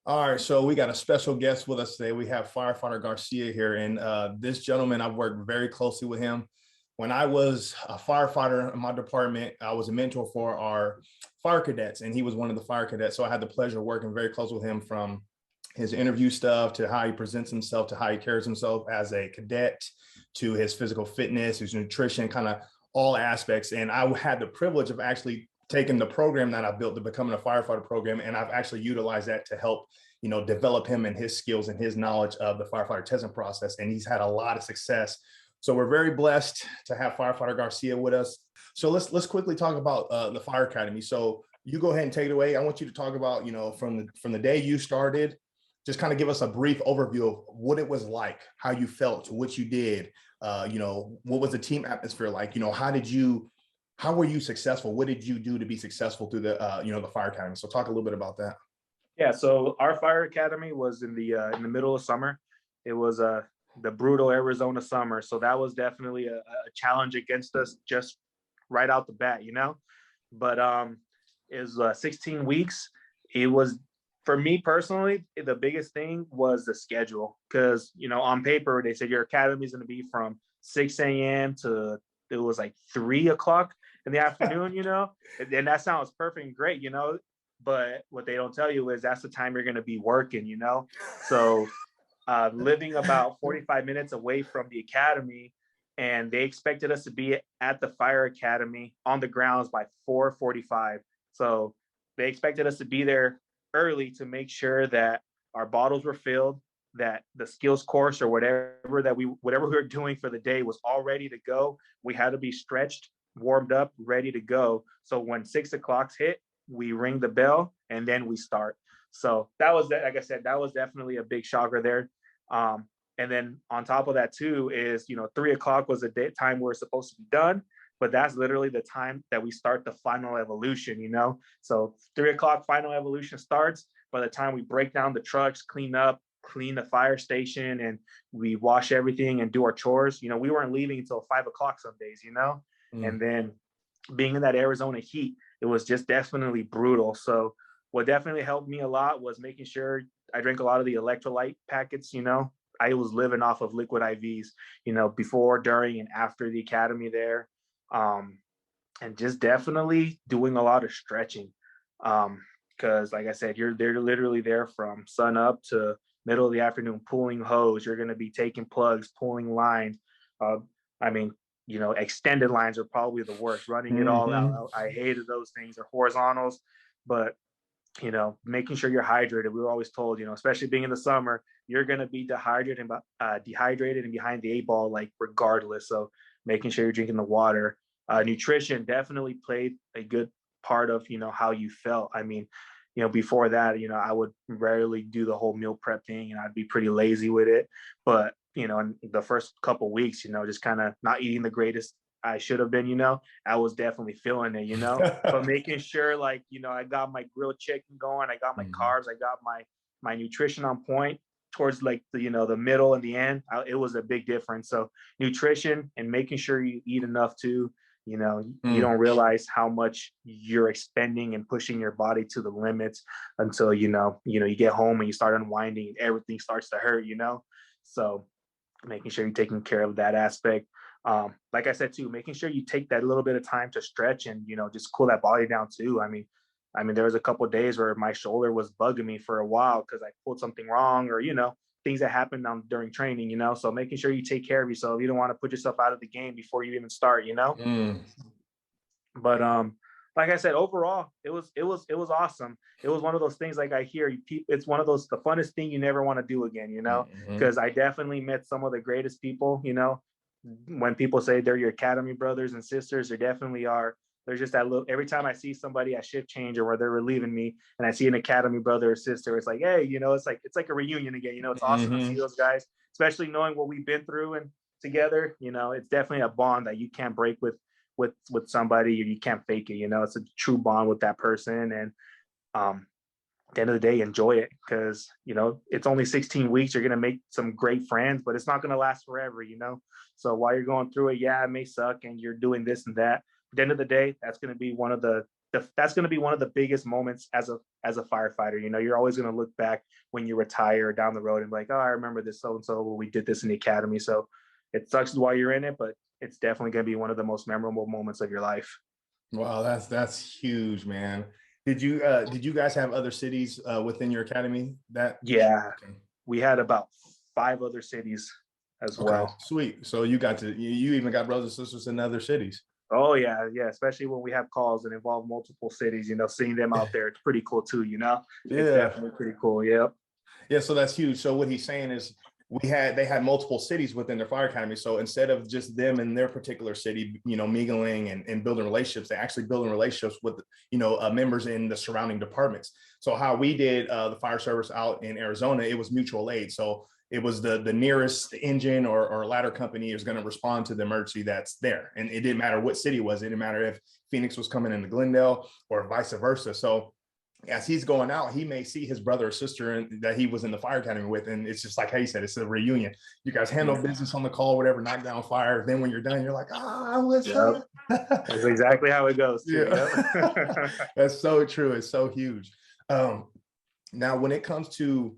All right, so we got a special guest with us today. We have Firefighter Garcia here, and this gentleman, I've worked very closely with him. When I was a firefighter in my department, I was a mentor for our fire cadets, and he was one of the fire cadets. So I had the pleasure of working very close with him from his interview stuff to how he presents himself to how he carries himself as a cadet to his physical fitness, his nutrition, kind of all aspects. And I had the privilege of actually taking the program that I built to becoming a firefighter program, and I've actually utilized that to help develop him and his skills and his knowledge of the firefighter testing process. And he's had a lot of success. So we're very blessed to have Firefighter Garcia with us. So let's quickly talk about the Fire Academy. So you go ahead and take it away. I want you to talk about, from the day you started, just kind of give us a brief overview of what it was like, how you felt, what you did, what was the team atmosphere like? How were you successful? What did you do to be successful through the Fire Academy? So talk a little bit about that. Yeah, so our fire academy was in the middle of summer. It was the brutal Arizona summer, so that was definitely a challenge against us just right out the bat, But it was 16 weeks. It was, for me personally, the biggest thing was the schedule, because on paper they said your academy is going to be from 6 a.m. to it was like 3 o'clock in the afternoon, and that sounds perfect and great, But what they don't tell you is that's the time you're going to be working, So living about 45 minutes away from the academy, and they expected us to be at the fire academy on the grounds by 4:45. So they expected us to be there early to make sure that our bottles were filled, that the skills course or whatever we were doing for the day was all ready to go. We had to be stretched, warmed up, ready to go. So when 6 o'clock hit, we ring the bell and then we start. So that was, like I said, that was definitely a big shocker there. And then on top of that too is, 3 o'clock was the time we're supposed to be done, but that's literally the time that we start the final evolution, So 3 o'clock final evolution starts. By the time we break down the trucks, clean the fire station, and we wash everything and do our chores, we weren't leaving until 5 o'clock some days, And then being in that Arizona heat, it was just definitely brutal. So what definitely helped me a lot was making sure I drank a lot of the electrolyte packets. I was living off of liquid IVs, before, during, and after the academy there. And just definitely doing a lot of stretching. Because like I said, they're literally there from sun up to middle of the afternoon, pulling hose. You're going to be taking plugs, pulling lines. Extended lines are probably the worst, running it all out. I hated those things, or horizontals, but, making sure you're hydrated. We were always told, especially being in the summer, you're going to be dehydrated and behind the 8 ball, like regardless. So making sure you're drinking the water. Nutrition definitely played a good part of, how you felt. Before that, I would rarely do the whole meal prep thing, and I'd be pretty lazy with it. But, in the first couple of weeks, just kind of not eating the greatest I should have been, I was definitely feeling it, but making sure, like, I got my grilled chicken going, I got my carbs, I got my nutrition on point towards like the middle and the end. It was a big difference. So nutrition and making sure you eat enough too. You don't realize how much you're expending and pushing your body to the limits until, you get home and you start unwinding and everything starts to hurt, So making sure you're taking care of that aspect. Like I said, too, making sure you take that little bit of time to stretch and, just cool that body down too. There was a couple of days where my shoulder was bugging me for a while because I pulled something wrong, or, things that happened during training, so making sure you take care of yourself. You don't want to put yourself out of the game before you even start, But like I said, overall, it was awesome. It was one of those things, like I hear, it's one of those, the funnest thing you never want to do again, because I definitely met some of the greatest people, when people say they're your academy brothers and sisters, there definitely are. There's just that little, every time I see somebody at shift change or where they're relieving me and I see an academy brother or sister, it's like, hey, it's like a reunion again. It's awesome to see those guys, especially knowing what we've been through and together. It's definitely a bond that you can't break with somebody. You can't fake it. It's a true bond with that person. And at the end of the day, enjoy it, because it's only 16 weeks. You're gonna make some great friends, but it's not gonna last forever. So while you're going through it, yeah, it may suck and you're doing this and that. the end of the day, that's going to be one of that's going to be one of the biggest moments as a firefighter. You know, you're always going to look back when you retire down the road and be like, oh, I remember this so and so when we did this in the academy. So it sucks while you're in it, but it's definitely going to be one of the most memorable moments of your life. Wow, that's huge, man. Did you guys have other cities within your academy that? Yeah, Okay. we had about 5 other cities as Okay, well. sweet. So you even got brothers and sisters in other cities. Oh yeah, yeah. Especially when we have calls that involve multiple cities, seeing them out there, it's pretty cool too. It's Yeah. definitely pretty cool. Yep. Yeah, so that's huge. So what he's saying is they had multiple cities within their fire academy. So instead of just them in their particular city, mingling and building relationships, they actually building relationships with, members in the surrounding departments. So how we did the fire service out in Arizona, it was mutual aid. So it was the nearest engine or ladder company is going to respond to the emergency that's there. And it didn't matter what city it was. It didn't matter if Phoenix was coming into Glendale or vice versa. So as he's going out, he may see his brother or sister that he was in the fire academy with. And it's just like how you said, it's a reunion. You guys handle business on the call, whatever, knock down fire. Then when you're done, you're like, ah, what's Yep. up? That's exactly how it goes too. Yeah. Yep. That's so true. It's so huge. Now, when it comes to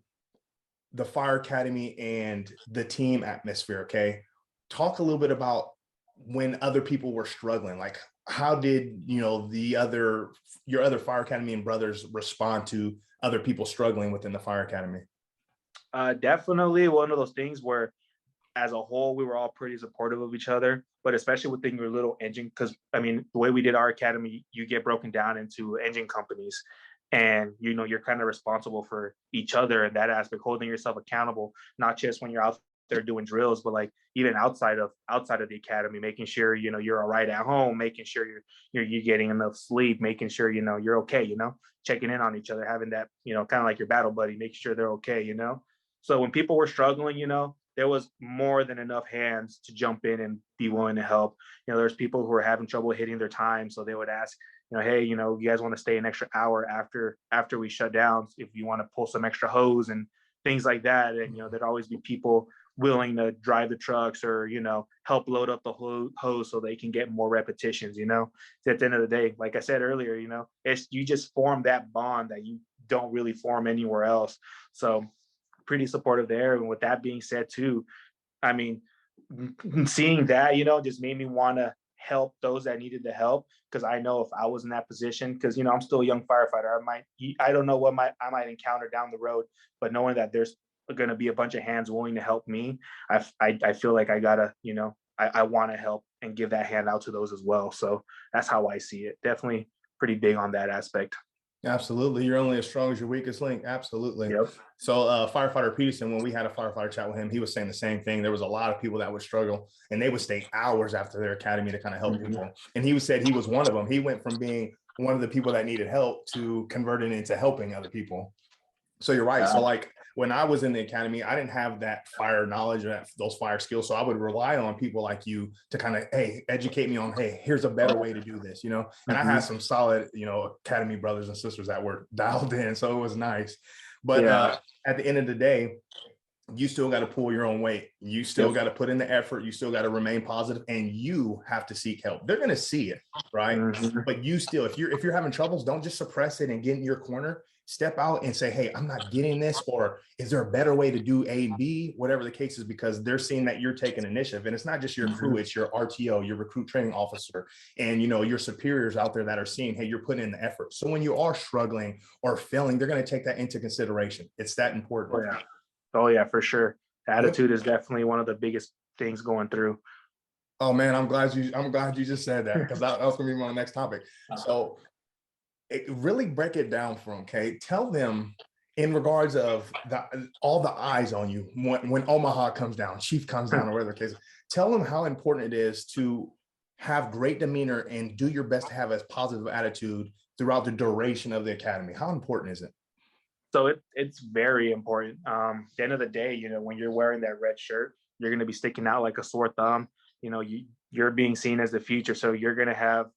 the fire academy and the team atmosphere, okay, talk a little bit about when other people were struggling. Like, how did your other fire academy and brothers respond to other people struggling within the fire academy? Definitely one of those things where as a whole, we were all pretty supportive of each other, but especially within your little engine, because I mean, the way we did our academy, you get broken down into engine companies, and you're kind of responsible for each other in that aspect, holding yourself accountable, not just when you're out there doing drills, but like even outside of the academy, making sure you're all right at home, making sure you're getting enough sleep, making sure you're okay, checking in on each other, having that kind of like your battle buddy, making sure they're okay. So when people were struggling, there was more than enough hands to jump in and be willing to help. There's people who were having trouble hitting their time, so they would ask, hey, you guys want to stay an extra hour after we shut down, if you want to pull some extra hose and things like that. And there'd always be people willing to drive the trucks or help load up the hose so they can get more repetitions. So at the end of the day, like I said earlier, it's you just form that bond that you don't really form anywhere else. So pretty supportive there. And with that being said too, I mean, seeing that, just made me want to help those that needed the help. Because I know if I was in that position, because I'm still a young firefighter, I don't know what I might encounter down the road, but knowing that there's going to be a bunch of hands willing to help me, I feel like I gotta, I want to help and give that hand out to those as well. So that's how I see it. Definitely pretty big on that aspect. Absolutely. You're only as strong as your weakest link. Absolutely. Yep. So firefighter Peterson, when we had a firefighter chat with him, he was saying the same thing. There was a lot of people that would struggle and they would stay hours after their academy to kind of help people. And said he was one of them. He went from being one of the people that needed help to converting into helping other people. So you're right. So like when I was in the academy, I didn't have that fire knowledge or those fire skills. So I would rely on people like you to kind of, hey, educate me on, hey, here's a better way to do this, And I had some solid, academy brothers and sisters that were dialed in. So it was nice. But at the end of the day, you still got to pull your own weight. You still got to put in the effort. You still got to remain positive, and you have to seek help. They're going to see it, right? But you still, if you're having troubles, don't just suppress it and get in your corner. Step out and say, hey, I'm not getting this, or is there a better way to do A and B, whatever the case is, because they're seeing that you're taking initiative. And it's not just your crew, it's your RTO, your recruit training officer, and your superiors out there that are seeing, hey, you're putting in the effort. So when you are struggling or failing, they're going to take that into consideration. It's that important. Oh yeah, for sure. Attitude is definitely one of the biggest things going through. Oh man, I'm glad you just said that, because that was gonna be my next topic. So really break it down for them, okay? Tell them in regards of all the eyes on you when Omaha comes down, Chief comes down, or whatever the case. Tell them how important it is to have great demeanor and do your best to have a positive attitude throughout the duration of the academy. How important is it? So it's very important. At the end of the day, when you're wearing that red shirt, you're going to be sticking out like a sore thumb. You're being seen as the future, so you're going to have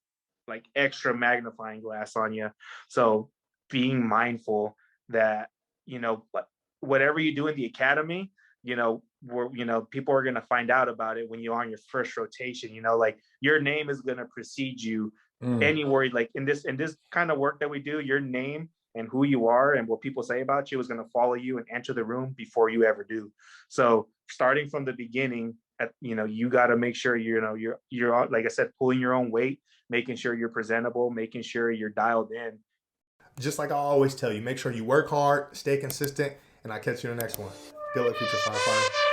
like extra magnifying glass on you. So being mindful that whatever you do in the academy, people are going to find out about it when you're on your first rotation. Like your name is going to precede you anywhere. Like in this kind of work that we do, your name and who you are and what people say about you is going to follow you and enter the room before you ever do. So starting from the beginning, you got to make sure you're like I said, pulling your own weight, making sure you're presentable, making sure you're dialed in. Just like I always tell you, make sure you work hard, stay consistent, and I'll catch you in the next one. Good luck, future firefighter.